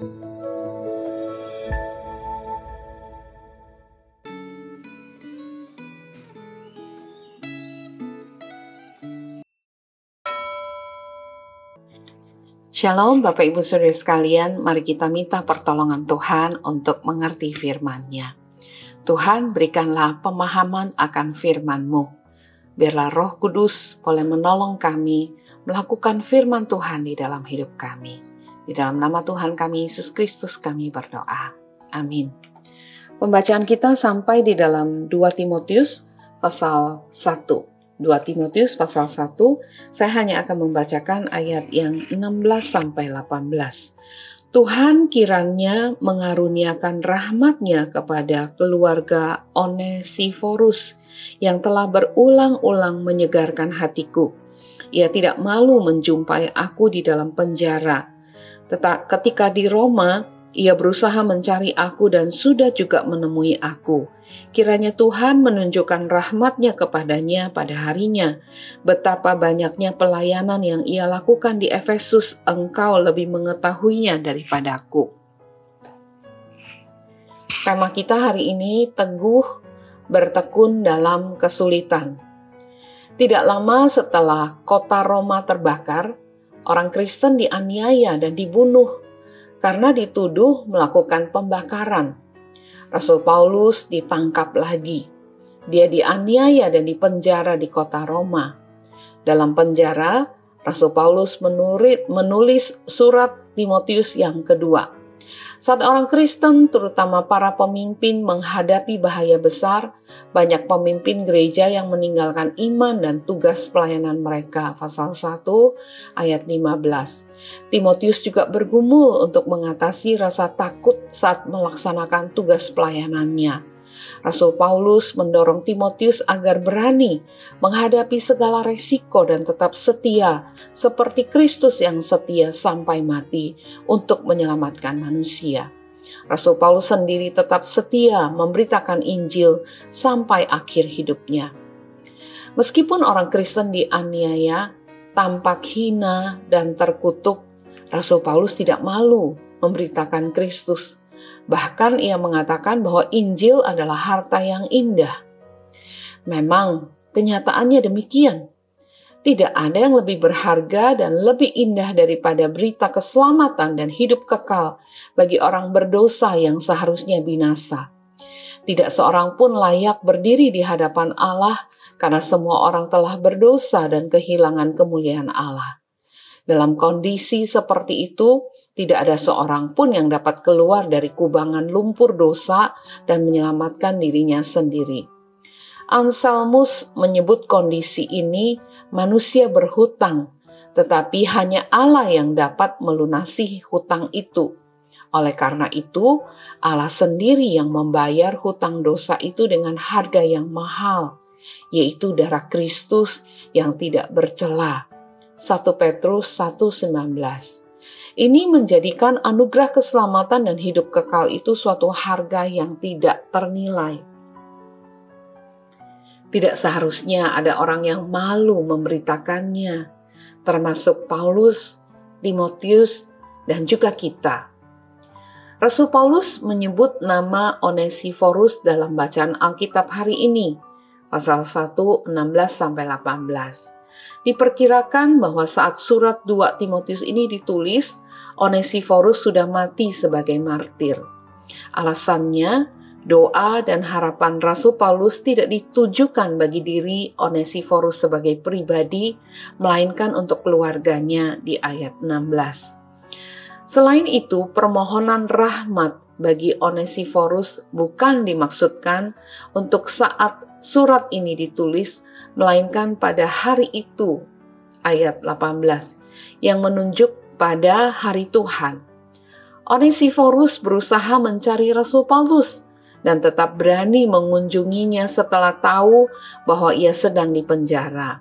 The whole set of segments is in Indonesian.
Shalom Bapak Ibu Saudara sekalian, mari kita minta pertolongan Tuhan untuk mengerti firman-Nya. Tuhan, berikanlah pemahaman akan firman-Mu. Biarlah Roh Kudus boleh menolong kami melakukan firman Tuhan di dalam hidup kami. Di dalam nama Tuhan kami Yesus Kristus kami berdoa. Amin. Pembacaan kita sampai di dalam 2 Timotius pasal 1. 2 Timotius pasal 1, saya hanya akan membacakan ayat yang 16 sampai 18. Tuhan kiranya mengaruniakan rahmat-Nya kepada keluarga Onesiforus yang telah berulang-ulang menyegarkan hatiku. Ia tidak malu menjumpai aku di dalam penjara. Ketika di Roma, ia berusaha mencari aku dan sudah juga menemui aku. Kiranya Tuhan menunjukkan rahmat-Nya kepadanya pada harinya. Betapa banyaknya pelayanan yang ia lakukan di Efesus, engkau lebih mengetahuinya daripadaku. Tema kita hari ini, teguh bertekun dalam kesulitan. Tidak lama setelah kota Roma terbakar, orang Kristen dianiaya dan dibunuh karena dituduh melakukan pembakaran. Rasul Paulus ditangkap lagi. Dia dianiaya dan dipenjara di kota Roma. Dalam penjara, Rasul Paulus menulis surat Timotius yang kedua. Saat orang Kristen, terutama para pemimpin, menghadapi bahaya besar, banyak pemimpin gereja yang meninggalkan iman dan tugas pelayanan mereka. Pasal 1 ayat 15. Timotius juga bergumul untuk mengatasi rasa takut saat melaksanakan tugas pelayanannya. Rasul Paulus mendorong Timotius agar berani menghadapi segala resiko dan tetap setia seperti Kristus yang setia sampai mati untuk menyelamatkan manusia. Rasul Paulus sendiri tetap setia memberitakan Injil sampai akhir hidupnya. Meskipun orang Kristen dianiaya, tampak hina dan terkutuk, Rasul Paulus tidak malu memberitakan Kristus. Bahkan ia mengatakan bahwa Injil adalah harta yang indah. Memang kenyataannya demikian. Tidak ada yang lebih berharga dan lebih indah daripada berita keselamatan dan hidup kekal bagi orang berdosa yang seharusnya binasa. Tidak seorang pun layak berdiri di hadapan Allah karena semua orang telah berdosa dan kehilangan kemuliaan Allah. Dalam kondisi seperti itu, tidak ada seorang pun yang dapat keluar dari kubangan lumpur dosa dan menyelamatkan dirinya sendiri. Anselmus menyebut kondisi ini manusia berhutang, tetapi hanya Allah yang dapat melunasi hutang itu. Oleh karena itu, Allah sendiri yang membayar hutang dosa itu dengan harga yang mahal, yaitu darah Kristus yang tidak bercela. 1 Petrus 1:19. Ini menjadikan anugerah keselamatan dan hidup kekal itu suatu harga yang tidak ternilai. Tidak seharusnya ada orang yang malu memberitakannya, termasuk Paulus, Timotius, dan juga kita. Rasul Paulus menyebut nama Onesiforus dalam bacaan Alkitab hari ini, pasal 1, 16-18. Diperkirakan bahwa saat surat 2 Timotius ini ditulis, Onesiforus sudah mati sebagai martir. Alasannya, doa dan harapan Rasul Paulus tidak ditujukan bagi diri Onesiforus sebagai pribadi, melainkan untuk keluarganya di ayat 16. Selain itu, permohonan rahmat bagi Onesiforus bukan dimaksudkan untuk saat surat ini ditulis, melainkan pada hari itu, ayat 18, yang menunjuk pada hari Tuhan. Onesiforus berusaha mencari Rasul Paulus dan tetap berani mengunjunginya setelah tahu bahwa ia sedang dipenjara.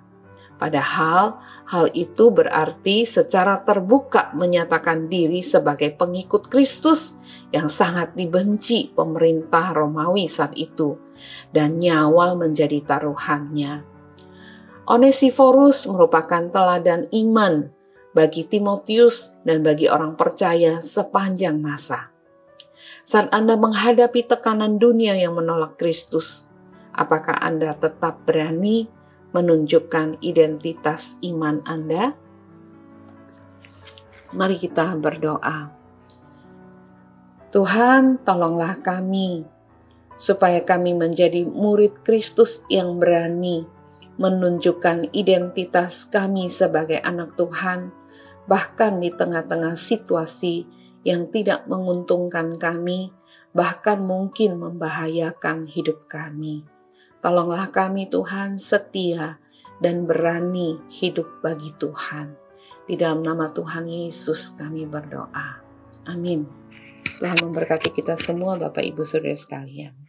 Padahal hal itu berarti secara terbuka menyatakan diri sebagai pengikut Kristus yang sangat dibenci pemerintah Romawi saat itu, dan nyawa menjadi taruhannya. Onesiforus merupakan teladan iman bagi Timotius dan bagi orang percaya sepanjang masa. Saat Anda menghadapi tekanan dunia yang menolak Kristus, apakah Anda tetap berani menunjukkan identitas iman Anda? Mari kita berdoa. Tuhan, tolonglah kami, supaya kami menjadi murid Kristus yang berani menunjukkan identitas kami sebagai anak Tuhan, bahkan di tengah-tengah situasi yang tidak menguntungkan kami, bahkan mungkin membahayakan hidup kami. Tolonglah kami Tuhan setia dan berani hidup bagi Tuhan. Di dalam nama Tuhan Yesus kami berdoa. Amin. Tuhan memberkati kita semua Bapak Ibu Saudara sekalian.